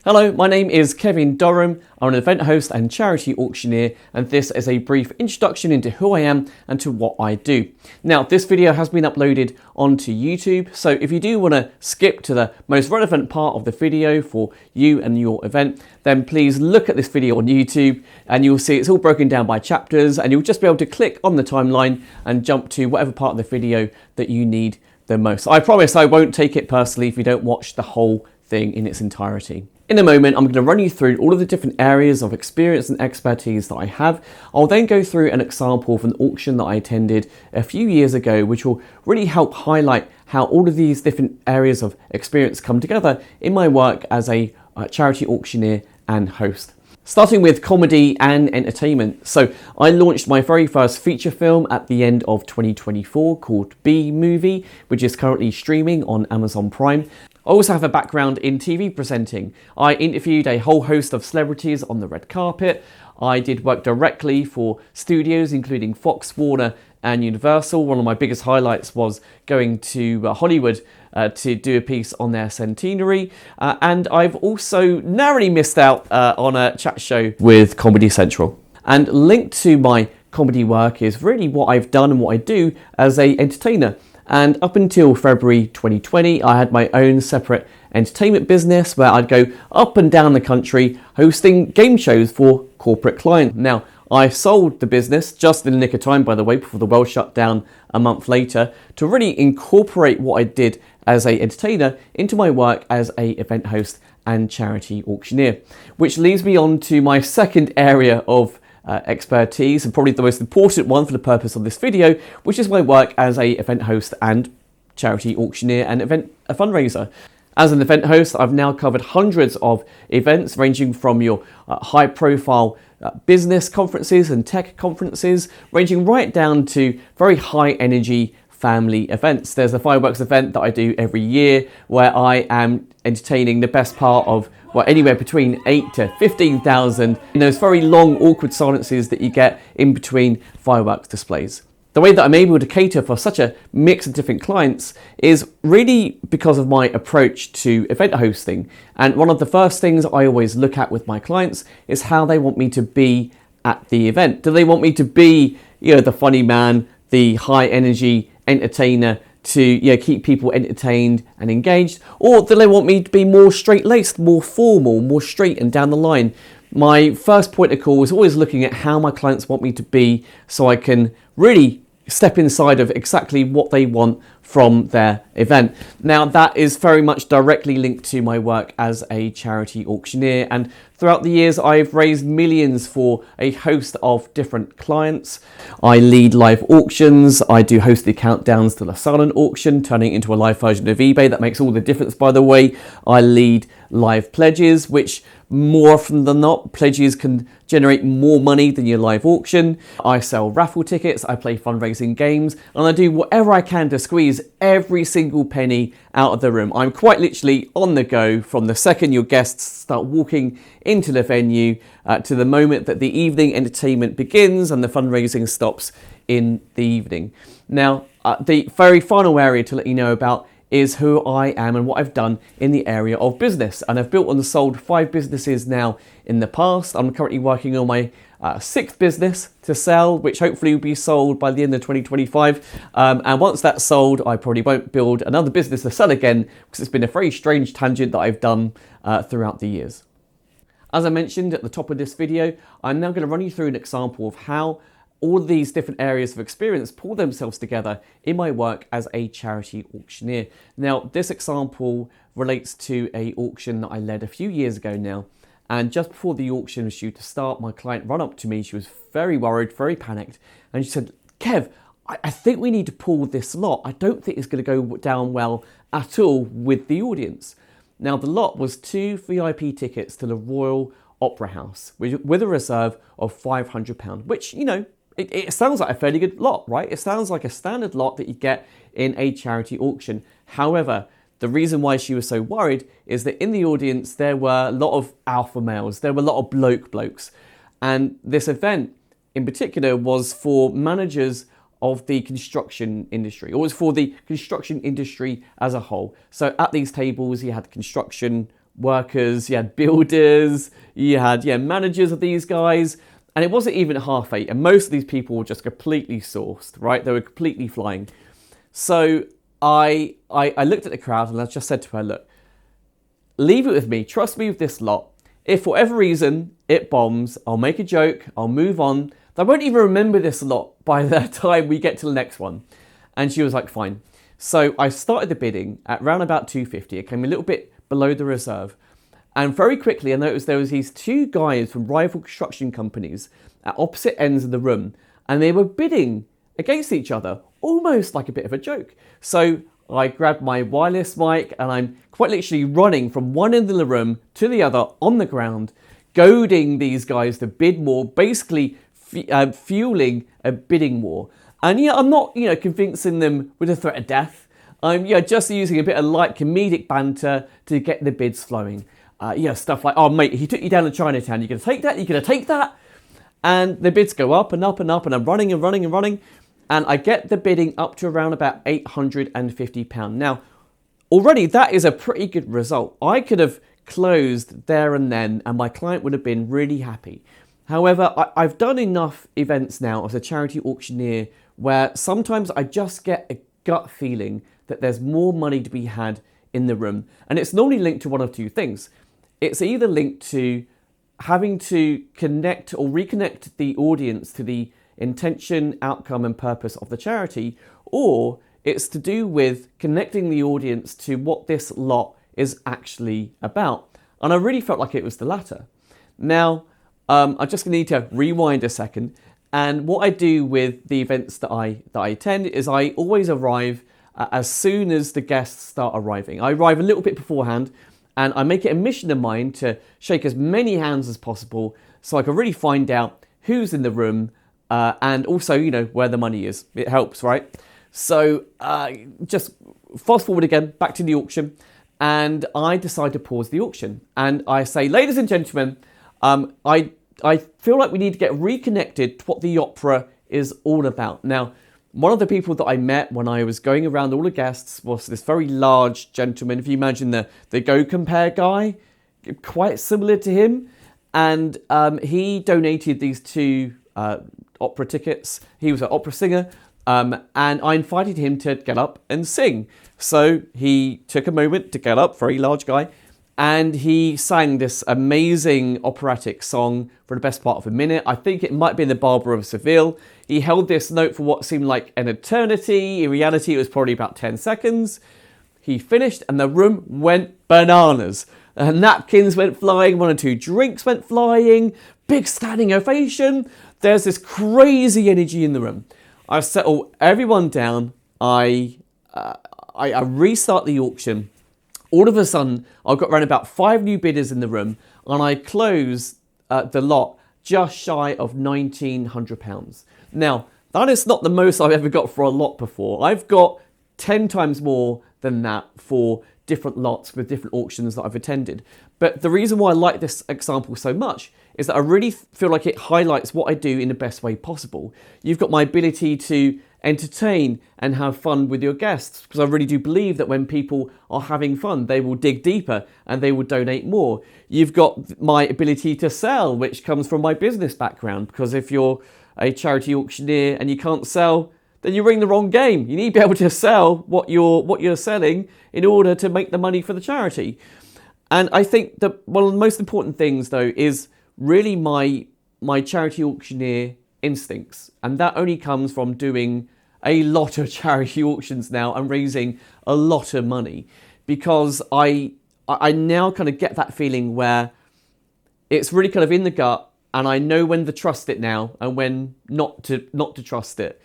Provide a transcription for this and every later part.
Hello, my name is Kevin Durham. I'm an event host and charity auctioneer, and this is a brief introduction into who I am and to what I do. Now, this video has been uploaded onto YouTube, so if you do want to skip to the most relevant part of the video for you and your event, then please look at this video on YouTube and you'll see it's all broken down by chapters, and you'll just be able to click on the timeline and jump to whatever part of the video that you need the most. I promise I won't take it personally if you don't watch the whole thing in its entirety. In a moment, I'm going to run you through all of the different areas of experience and expertise that I have. I'll then go through an example of an auction that I attended a few years ago, which will really help highlight how all of these different areas of experience come together in my work as a charity auctioneer and host. Starting with comedy and entertainment. So I launched my very first feature film at the end of 2024 called B Movie, which is currently streaming on Amazon Prime. I also have a background in TV presenting. I interviewed a whole host of celebrities on the red carpet. I did work directly for studios including Fox, Warner and Universal. One of my biggest highlights was going to Hollywood to do a piece on their centenary. And I've also narrowly missed out on a chat show with Comedy Central. And linked to my comedy work is really what I've done and what I do as an entertainer. And up until February 2020, I had my own separate entertainment business where I'd go up and down the country hosting game shows for corporate clients. Now, I sold the business just in the nick of time, by the way, before the world shut down a month later, to really incorporate what I did as an entertainer into my work as an event host and charity auctioneer. Which leads me on to my second area of expertise, and probably the most important one for the purpose of this video, which is my work as a event host and charity auctioneer and a fundraiser. As an event host, I've now covered hundreds of events ranging from your high profile business conferences and tech conferences, ranging right down to very high energy family events. There's a fireworks event that I do every year where I am entertaining the best part of anywhere between 8 to 15,000 in those very long awkward silences that you get in between fireworks displays. The way that I'm able to cater for such a mix of different clients is really because of my approach to event hosting. And one of the first things I always look at with my clients is how they want me to be at the event. Do they want me to be, the funny man, the high energy entertainer to keep people entertained and engaged, or do they want me to be more straight-laced, more formal, more straight and down the line? My first point of call is always looking at how my clients want me to be so I can really step inside of exactly what they want from their event. Now, that is very much directly linked to my work as a charity auctioneer, and throughout the years I've raised millions for a host of different clients. I lead live auctions, I do host the countdowns to the silent auction, turning it into a live version of eBay. That makes all the difference, by the way. I lead live pledges, which more often than not, pledges can generate more money than your live auction. I sell raffle tickets, I play fundraising games, and I do whatever I can to squeeze every single penny out of the room. I'm quite literally on the go from the second your guests start walking into the venue to the moment that the evening entertainment begins and the fundraising stops in the evening. Now, the very final area to let you know about is who I am and what I've done in the area of business. And I've built and sold 5 businesses now in the past. I'm currently working on my 6th business to sell, which hopefully will be sold by the end of 2025. And once that's sold, I probably won't build another business to sell again, because it's been a very strange tangent that I've done throughout the years. As I mentioned at the top of this video, I'm now going to run you through an example of how all of these different areas of experience pull themselves together in my work as a charity auctioneer. Now, this example relates to an auction that I led a few years ago now. And just before the auction was due to start, my client ran up to me. She was very worried, very panicked. And she said, "Kev, I think we need to pull this lot. I don't think it's going to go down well at all with the audience." Now, the lot was 2 VIP tickets to the Royal Opera House with a reserve of £500, which, it sounds like a fairly good lot, right? It sounds like a standard lot that you get in a charity auction. However, the reason why she was so worried is that in the audience, there were a lot of alpha males. There were a lot of blokes. And this event in particular was for managers of the construction industry, or was for the construction industry as a whole. So at these tables, you had construction workers, you had builders, you had managers of these guys, and it wasn't even 8:30, and most of these people were just completely sourced, right? They were completely flying. So I looked at the crowd and I just said to her, look, leave it with me, trust me with this lot. If for whatever reason it bombs, I'll make a joke, I'll move on. I won't even remember this lot by the time we get to the next one. And she was like, fine. So I started the bidding at around about 250. It came a little bit below the reserve. And very quickly I noticed there was these two guys from rival construction companies at opposite ends of the room. And they were bidding against each other, almost like a bit of a joke. So I grabbed my wireless mic and I'm quite literally running from one end of the room to the other on the ground, goading these guys to bid more, basically fueling a bidding war. And I'm not, convincing them with a threat of death. I'm just using a bit of light comedic banter to get the bids flowing. Stuff like, oh mate, he took you down to Chinatown, you're going to take that, you're going to take that. And the bids go up and up and up, and I'm running and running and running. And I get the bidding up to around about £850. Now, already that is a pretty good result. I could have closed there and then, and my client would have been really happy. However, I've done enough events now as a charity auctioneer where sometimes I just get a gut feeling that there's more money to be had in the room. And it's normally linked to one of two things. It's either linked to having to connect or reconnect the audience to the intention, outcome and purpose of the charity, or it's to do with connecting the audience to what this lot is actually about. And I really felt like it was the latter. Now, I'm just going to need to rewind a second. And what I do with the events that I attend is I always arrive as soon as the guests start arriving. I arrive a little bit beforehand, and I make it a mission of mine to shake as many hands as possible so I can really find out who's in the room and also, where the money is. It helps, right? So just fast forward again, back to the auction, and I decide to pause the auction. And I say, ladies and gentlemen, I feel like we need to get reconnected to what the opera is all about. Now, one of the people that I met when I was going around all the guests was this very large gentleman. If you imagine the Go Compare guy, quite similar to him. And he donated these two opera tickets. He was an opera singer. And I invited him to get up and sing. So he took a moment to get up, very large guy, and he sang this amazing operatic song for the best part of a minute. I think it might have been the Barber of Seville. He held this note for what seemed like an eternity. In reality, it was probably about 10 seconds. He finished and the room went bananas. Napkins went flying, 1 or 2 drinks went flying, big standing ovation. There's this crazy energy in the room. I settle everyone down. I restart the auction. All of a sudden, I've got around about 5 new bidders in the room, and I close the lot just shy of £1,900. Now, that is not the most I've ever got for a lot before. I've got 10 times more than that for different lots with different auctions that I've attended. But the reason why I like this example so much is that I really feel like it highlights what I do in the best way possible. You've got my ability to entertain and have fun with your guests, because I really do believe that when people are having fun, they will dig deeper and they will donate more. You've got my ability to sell, which comes from my business background, because if you're a charity auctioneer and you can't sell, then you're in the wrong game. You need to be able to sell what you're selling in order to make the money for the charity. And I think that one of the most important things, though, is really my charity auctioneer instincts. And that only comes from doing a lot of charity auctions now and raising a lot of money, because I now kind of get that feeling where it's really kind of in the gut, and I know when to trust it now and when not to trust it.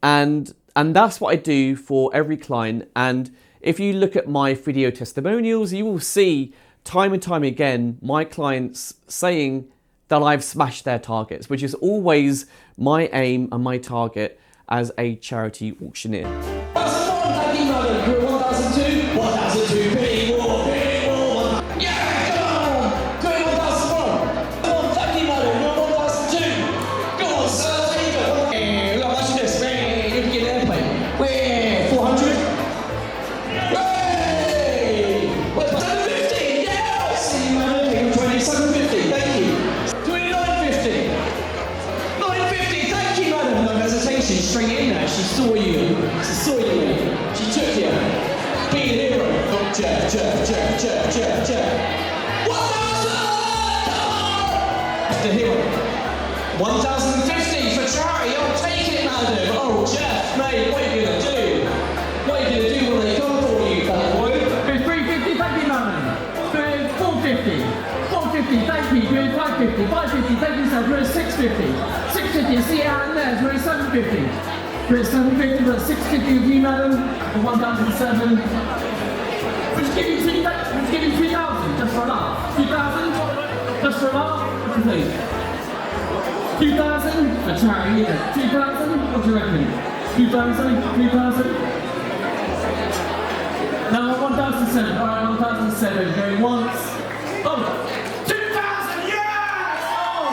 And that's what I do for every client. And if you look at my video testimonials, you will see time and time again my clients saying that I've smashed their targets, which is always my aim and my target as a charity auctioneer. to hear it. 1,050 for charity. I'll take it, madam. Oh, Jeff, mate, what are you going to do? What are you going to do when they come for you, fat boy? Bid 350, thank you, madam. Bid 450. 450, thank you. Bid 550. 550, thank you, sir. Bid 650. 650, see it out in there. Bid 750. Bid 750, but 650 of you, madam. For 1,007. We'll just give you 3,000. Just for a laugh. 2,000. Just for a laugh. Please. 2,000 for charity. 2,000. What do you reckon? 2,000. 2,000. Now 1,007. All right, 1,007. Going once. Oh, 2,000. Yes! Oh,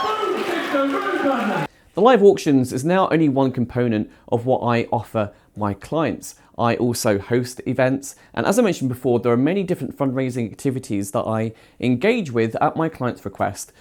boom! It's the room runner. The live auctions is now only one component of what I offer my clients. I also host events, and as I mentioned before, there are many different fundraising activities that I engage with at my client's request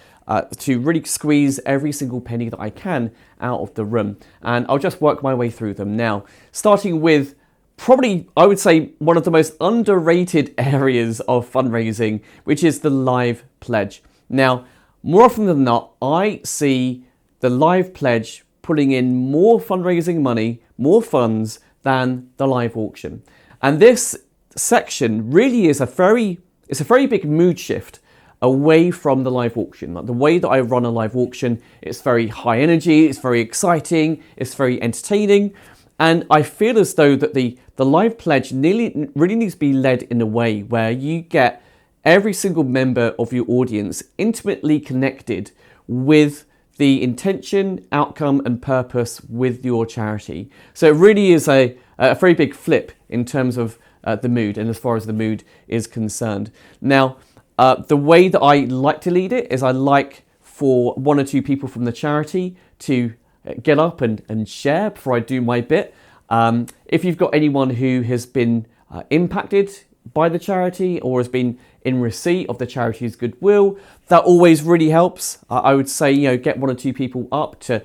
to really squeeze every single penny that I can out of the room. And I'll just work my way through them now, starting with probably, I would say, one of the most underrated areas of fundraising, which is the live pledge. Now, more often than not, I see the live pledge pulling in more fundraising money, more funds than the live auction. And this section really is it's a very big mood shift away from the live auction. Like the way that I run a live auction, it's very high energy, it's very exciting, it's very entertaining. And I feel as though that the live pledge really needs to be led in a way where you get every single member of your audience intimately connected with the intention, outcome, and purpose with your charity. So it really is a very big flip in terms of the mood and as far as the mood is concerned. Now, the way that I like to lead it is I like for one or two people from the charity to get up and share before I do my bit. If you've got anyone who has been impacted by the charity or has been in receipt of the charity's goodwill, that always really helps. I would say, get one or two people up to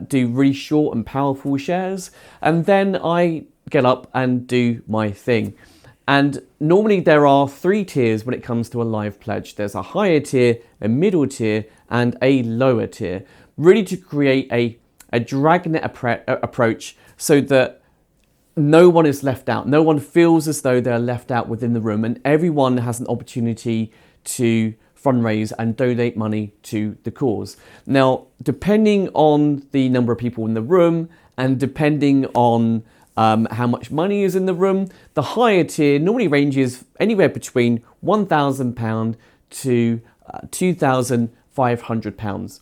do really short and powerful shares, and then I get up and do my thing. And normally there are 3 tiers when it comes to a live pledge. There's a higher tier, a middle tier, and a lower tier, really to create a dragnet approach so that no one is left out. No one feels as though they're left out within the room, and everyone has an opportunity to fundraise and donate money to the cause. Now, depending on the number of people in the room and depending on how much money is in the room, the higher tier normally ranges anywhere between £1,000 to £2,500.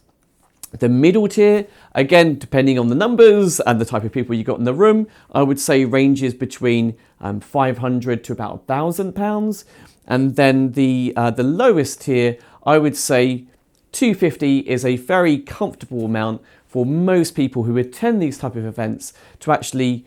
The middle tier, again, depending on the numbers and the type of people you got in the room, I would say ranges between £500 to about £1,000. And then the lowest tier, I would say £250 is a very comfortable amount for most people who attend these type of events to actually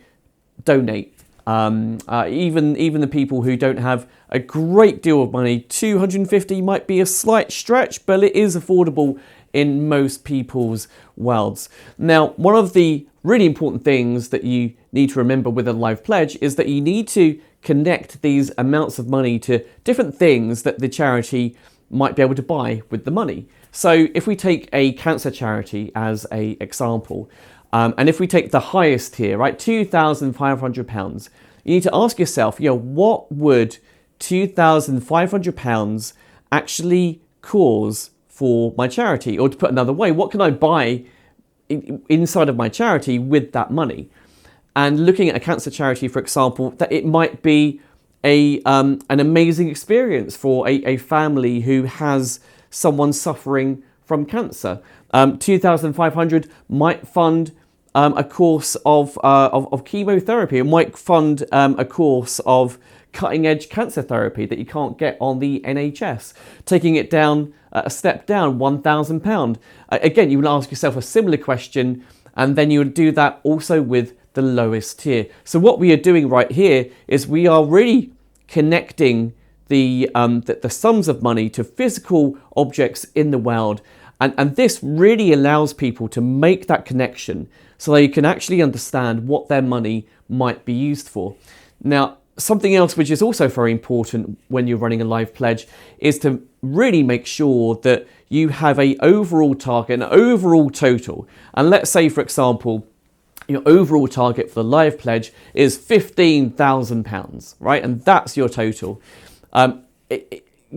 donate. Even the people who don't have a great deal of money, £250 might be a slight stretch, but it is affordable in most people's worlds. Now, one of the really important things that you need to remember with a live pledge is that you need to connect these amounts of money to different things that the charity might be able to buy with the money. So if we take a cancer charity as an example, and if we take the highest tier, right, £2,500, you need to ask yourself, what would £2,500 actually cause for my charity? Or to put another way, what can I buy inside of my charity with that money? And looking at a cancer charity, for example, that it might be an amazing experience for a family who has someone suffering from cancer. 2,500 might fund a course of chemotherapy. It might fund a course of cutting-edge cancer therapy that you can't get on the NHS. Taking it down a step down, £1,000. Again, you would ask yourself a similar question, and then you would do that also with the lowest tier. So what we are doing right here is we are really connecting the sums of money to physical objects in the world. And this really allows people to make that connection so they can actually understand what their money might be used for. Now, something else which is also very important when you're running a live pledge is to really make sure that you have an overall target, an overall total. And let's say, for example, your overall target for the live pledge is £15,000, right? And that's your total.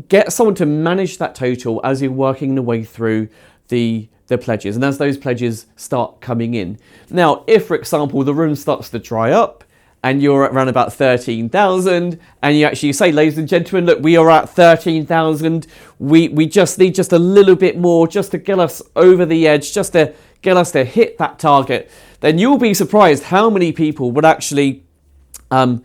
Get someone to manage that total as you're working the way through the pledges and as those pledges start coming in. Now, if, for example, the room starts to dry up and you're at around about 13,000 and you actually say, ladies and gentlemen, look, we are at 13,000. We just need just a little bit more just to get us over the edge, just to get us to hit that target, then you'll be surprised how many people would actually come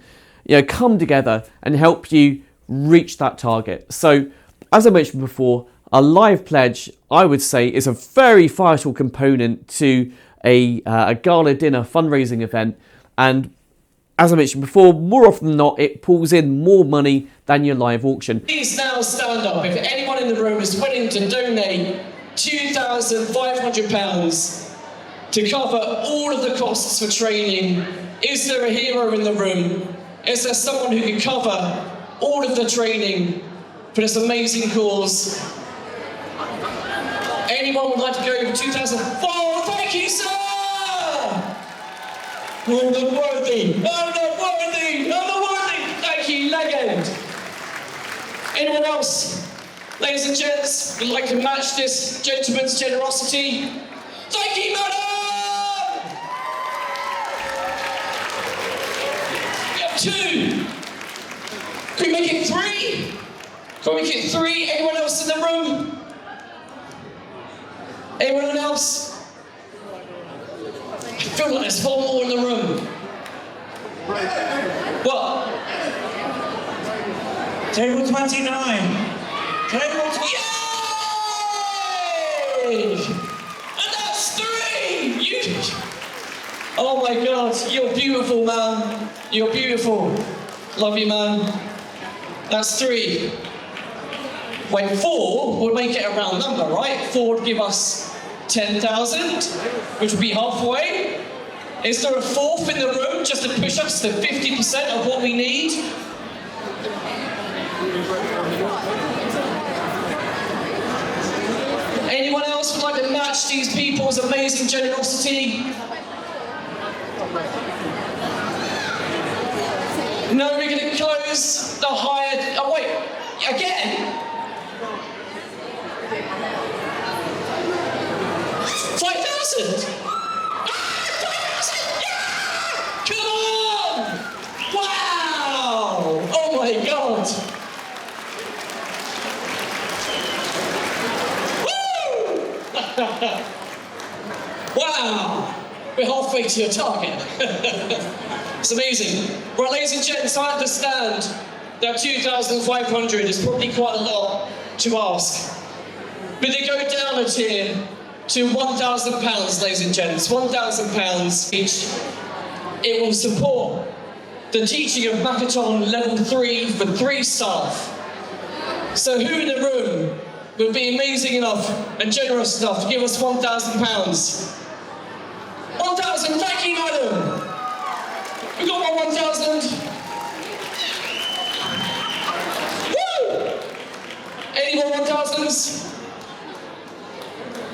together and help you reach that target. So as I mentioned before, a live pledge, I would say, is a very vital component to a gala dinner fundraising event. And as I mentioned before, more often than not, it pulls in more money than your live auction. Please now stand up if anyone in the room is willing to donate £2,500 to cover all of the costs for training. Is there a hero in the room? Is there someone who can cover all of the training for this amazing cause? Anyone would like to go over 2,000? Oh, thank you, sir! I'm not worthy! I'm not worthy! I'm not worthy! Thank you, legend! Anyone else? Ladies and gents, would like to match this gentleman's generosity? Thank you, madam! We have 2. Can we make it 3? Can we make it 3? Anyone else in the room? Anyone else? I feel like there's 4 more in the room. What? Table 29. Table 20. Yay! And that's 3! Oh my God, you're beautiful, man. You're beautiful. Love you, man. That's 3. Wait, 4 would make it a round number, right? 4 would give us 10,000, which would be halfway. Is there a 4th in the room just to push us to 50% of what we need? Anyone else would like to match these people's amazing generosity? No, we're going to close the higher... Oh, wait. Again? 5,000? 5,000! Yeah! Come on! Wow! Oh my God! Woo! Wow! We're halfway to your target. It's amazing. Right, ladies and gents, I understand that 2,500 is probably quite a lot to ask. But they go down a tier to £1,000, ladies and gents, £1,000 each. It will support the teaching of Makaton Level 3 for 3 staff. So who in the room would be amazing enough and generous enough to give us £1,000? 1,000, thank you, madam. We got my 1,000. Woo! Any more 1,000s?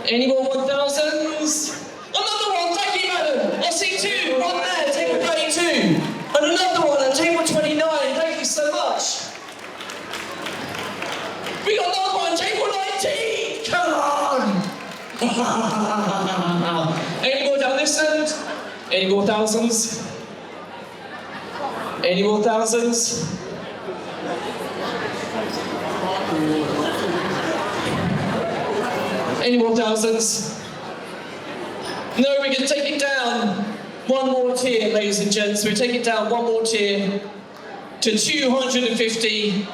Any more 1,000s? Another one, thank you, madam. I see 2, one there, table 32. And another one at table 29, thank you so much. We got another one, table 19. Come on. Any more down this end? Any more 1,000s? Any more 1,000s? Any more 1,000s? No, we're going to take it down one more tier, ladies and gents. We take it down one more tier to 250.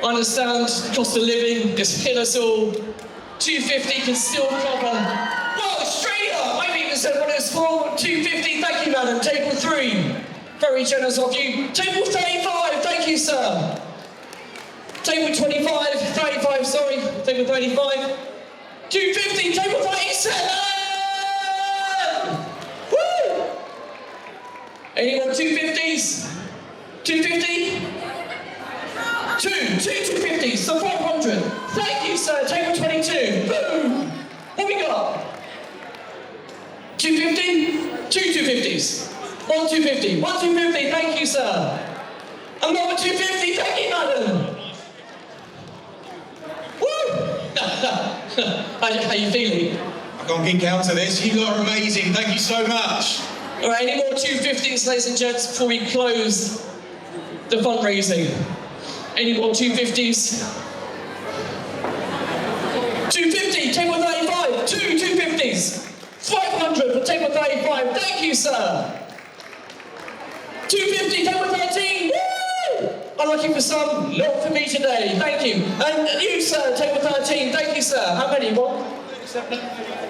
I understand the cost of living has hit us all. 250 can still cover. Whoa, straight up! I've even said what it's for. 250, thank you, madam. Table 3. Very generous of you. Table 35, thank you, sir. Table 25, 35, sorry. Table 35. 250, table 37! Woo! Any more 250s? 250? Two 250s, so 500. Thank you, sir. Table 22. Boom. What we got? 250? Two 250s. One 250. One 250. Thank you, sir. Another 250. Thank you, madam. Woo! How you feeling? I can't get down to this. You lot are amazing. Thank you so much. All right, any more 250s, ladies and gents, before we close the fundraising? Any more 250s? 250, table 35, two 250s. 500 for table 35, thank you, sir. 250, table 13, woo! Unlucky for some, not for me today, thank you. And you, sir, table 13, thank you, sir. How many more?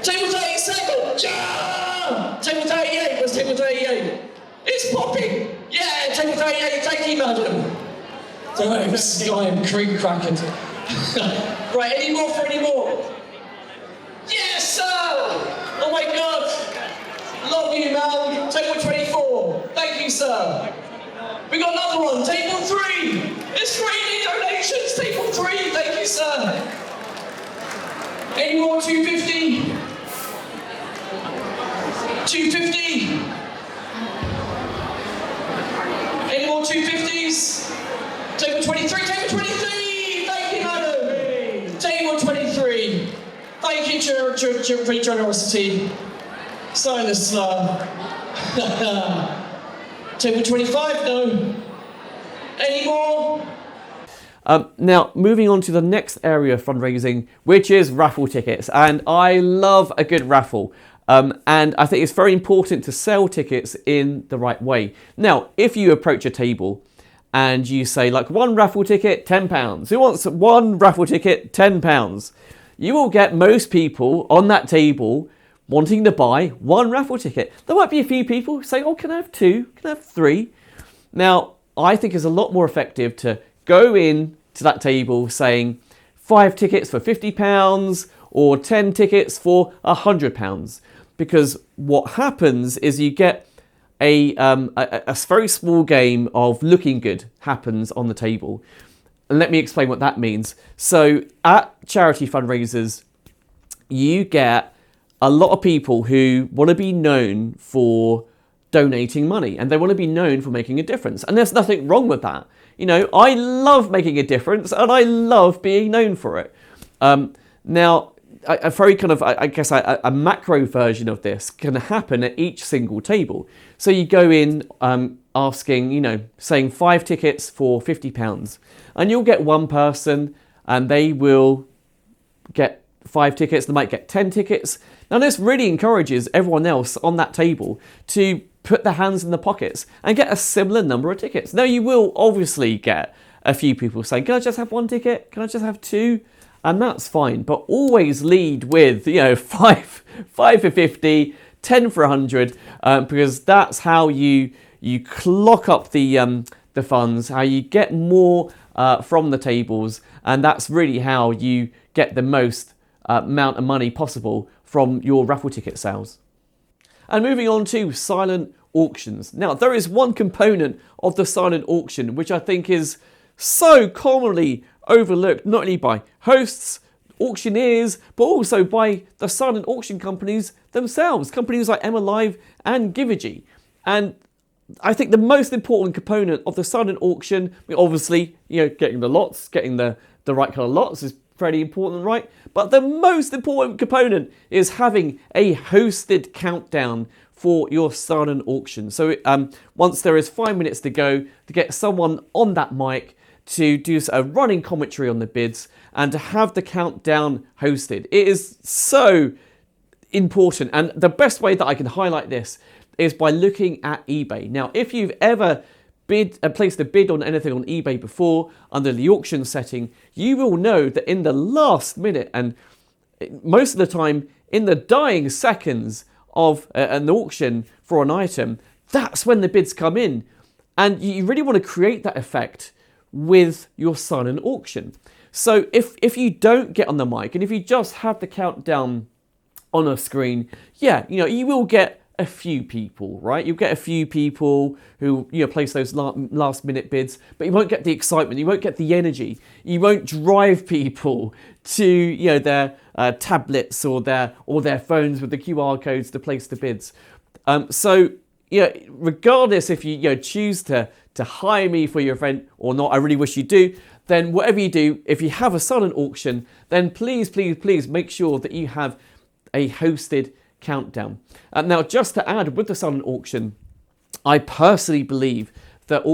Table 37, yeah! Table 38, where's table 38? It's popping! Yeah, table 38, thank you, madam. I am cream cracking. Right, any more for any more? Yes, sir! Oh my God! Love you, Mal. Table 24. Thank you, sir. We got another one. Table 3. It's free donations. Table 3. Thank you, sir. Any more 250? 250? Any more 250s? Table 23, table 23! Thank you, madam! Table 23. Thank you for your generosity. Sign the slur. Table 25, no. Any more? Now, moving on to the next area of fundraising, which is raffle tickets. And I love a good raffle. And I think it's very important to sell tickets in the right way. Now, if you approach a table and you say, like, one raffle ticket, £10. Who wants one raffle ticket, £10? You will get most people on that table wanting to buy one raffle ticket. There might be a few people saying, oh, can I have two? Can I have three? Now, I think it's a lot more effective to go in to that table saying 5 tickets for £50 or 10 tickets for £100. Because what happens is you get a very small game of looking good happens on the table. And let me explain what that means. So at charity fundraisers, you get a lot of people who want to be known for donating money and they want to be known for making a difference. And there's nothing wrong with that. You know, I love making a difference and I love being known for it. Now, a very kind of, I guess, a macro version of this can happen at each single table. So you go in asking, you know, saying 5 tickets for £50, and you'll get one person and they will get 5 tickets, they might get 10 tickets. Now this really encourages everyone else on that table to put their hands in the pockets and get a similar number of tickets. Now you will obviously get a few people saying, can I just have 1 ticket? Can I just have 2? And that's fine, but always lead with, you know, 5 for 50, 10 for 100, because that's how you clock up the funds, how you get more from the tables, and that's really how you get the most amount of money possible from your raffle ticket sales. And moving on to silent auctions. Now, there is one component of the silent auction which I think is so commonly overlooked, not only by hosts, auctioneers, but also by the silent auction companies themselves, companies like Emma Live and Givergy. And I think the most important component of the silent auction, obviously, you know, getting the lots, getting the right kind of lots is pretty important, right? But the most important component is having a hosted countdown for your silent auction. So once there is 5 minutes to go, to get someone on that mic to do a running commentary on the bids and to have the countdown hosted. It is so important, and the best way that I can highlight this is by looking at eBay. Now, if you've ever placed a bid on anything on eBay before under the auction setting, you will know that in the last minute, and most of the time in the dying seconds of an auction for an item, that's when the bids come in. And you really want to create that effect with your silent auction. So if you don't get on the mic and if you just have the countdown on a screen, yeah, you know, you will get a few people, right? You'll get a few people who, you know, place those last minute bids, but you won't get the excitement, you won't get the energy, you won't drive people to, you know, their tablets or their phones with the QR codes to place the bids. So, you know, regardless if you choose to hire me for your event or not, I really wish you do. Then whatever you do, if you have a silent auction, then please, please, please make sure that you have a hosted countdown. Now, just to add with the silent auction, I personally believe that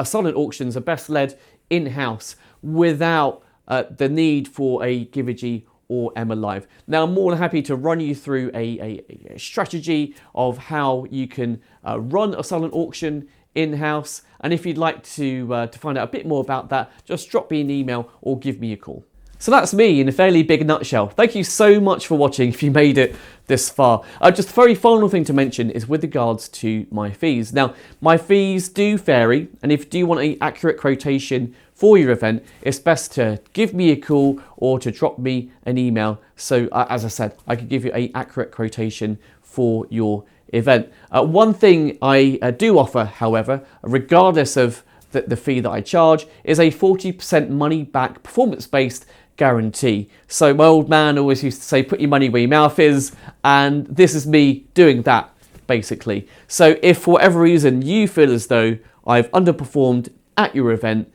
silent auctions are best led in-house without the need for a Givergy or Emma Live. Now, I'm more than happy to run you through a strategy of how you can run a silent auction in-house. And if you'd like to find out a bit more about that, just drop me an email or give me a call. So that's me in a fairly big nutshell. Thank you so much for watching if you made it this far. Just the very final thing to mention is with regards to my fees. Now, my fees do vary, and if you do want an accurate quotation for your event, it's best to give me a call or to drop me an email. So as I said, I could give you an accurate quotation for your event. One thing I do offer, however, regardless of the fee that I charge, is a 40% money back performance-based guarantee. So my old man always used to say, put your money where your mouth is, and this is me doing that basically. So if for whatever reason you feel as though I've underperformed at your event,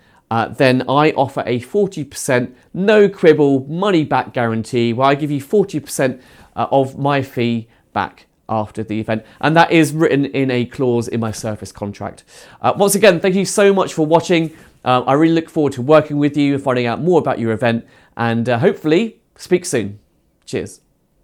then I offer a 40% no quibble money back guarantee where I give you 40% of my fee back after the event, and that is written in a clause in my service contract. Once again, thank you so much for watching. I really look forward to working with you and finding out more about your event, and hopefully speak soon. Cheers.